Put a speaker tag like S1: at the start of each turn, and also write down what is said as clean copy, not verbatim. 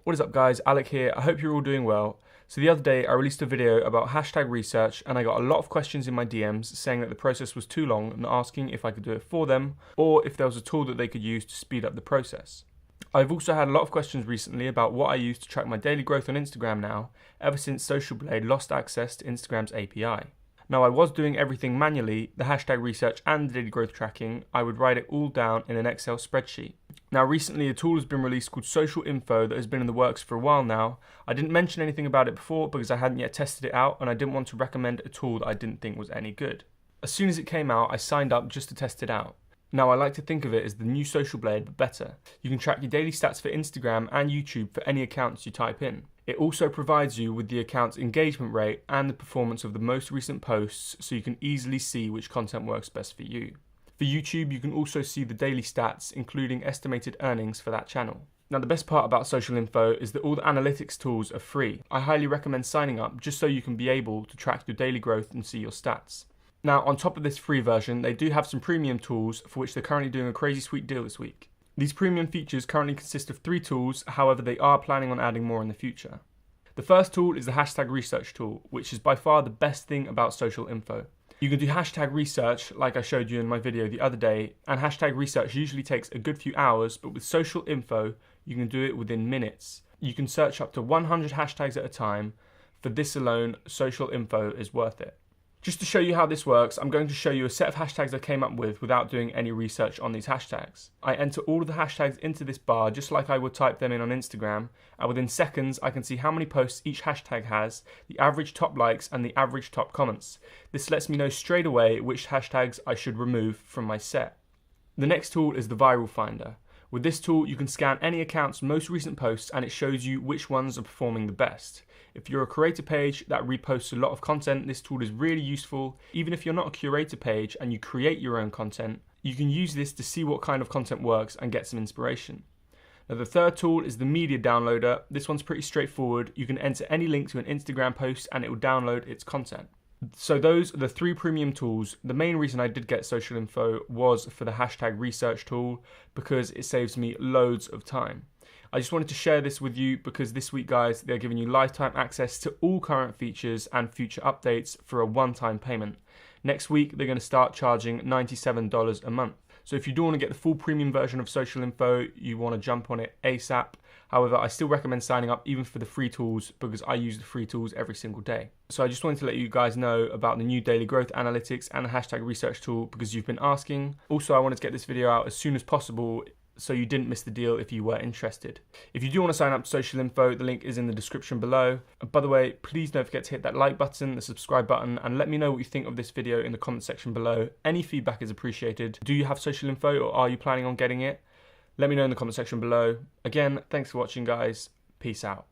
S1: What is up guys, Alec here, I hope you're all doing well. So the other day I released a video about hashtag research and I got a lot of questions in my DMs saying that the process was too long and asking if I could do it for them or if there was a tool that they could use to speed up the process. I've also had a lot of questions recently about what I use to track my daily growth on Instagram now, ever since Social Blade lost access to Instagram's API. Now I was doing everything manually, the hashtag research and the daily growth tracking. I would write it all down in an Excel spreadsheet. Now recently a tool has been released called Social Info that has been in the works for a while now. I didn't mention anything about it before because I hadn't yet tested it out and I didn't want to recommend a tool that I didn't think was any good. As soon as it came out, I signed up just to test it out. Now I like to think of it as the new Social Blade but better. You can track your daily stats for Instagram and YouTube for any accounts you type in. It also provides you with the account's engagement rate and the performance of the most recent posts so you can easily see which content works best for you. For YouTube, you can also see the daily stats, including estimated earnings for that channel. Now the best part about Social Info is that all the analytics tools are free. I highly recommend signing up just so you can be able to track your daily growth and see your stats. Now on top of this free version, they do have some premium tools for which they're currently doing a crazy sweet deal this week. These premium features currently consist of 3 tools, however they are planning on adding more in the future. The first tool is the hashtag research tool, which is by far the best thing about Social Info. You can do hashtag research like I showed you in my video the other day, and hashtag research usually takes a good few hours, but with Social Info you can do it within minutes. You can search up to 100 hashtags at a time. For this alone, Social Info is worth it. Just to show you how this works, I'm going to show you a set of hashtags I came up with without doing any research on these hashtags. I enter all of the hashtags into this bar just like I would type them in on Instagram, and within seconds I can see how many posts each hashtag has, the average top likes and the average top comments. This lets me know straight away which hashtags I should remove from my set. The next tool is the Viral Finder. With this tool you can scan any account's most recent posts and it shows you which ones are performing the best. If you're a creator page that reposts a lot of content, this tool is really useful. Even if you're not a curator page and you create your own content, you can use this to see what kind of content works and get some inspiration. Now the third tool is the Media Downloader. This one's pretty straightforward. You can enter any link to an Instagram post and it will download its content. So those are the 3 premium tools. The main reason I did get Social Info was for the hashtag research tool because it saves me loads of time. I just wanted to share this with you because this week guys, they're giving you lifetime access to all current features and future updates for a one-time payment. Next week they're going to start charging $97 a month. So if you do want to get the full premium version of Social Info, you want to jump on it ASAP. However, I still recommend signing up even for the free tools because I use the free tools every single day. So I just wanted to let you guys know about the new daily growth analytics and the hashtag research tool because you've been asking. Also, I wanted to get this video out as soon as possible so you didn't miss the deal if you were interested. If you do want to sign up to Social Info, the link is in the description below. And by the way, please don't forget to hit that like button, the subscribe button, and let me know what you think of this video in the comment section below. Any feedback is appreciated. Do you have Social Info or are you planning on getting it? Let me know in the comment section below. Again, thanks for watching guys. Peace out.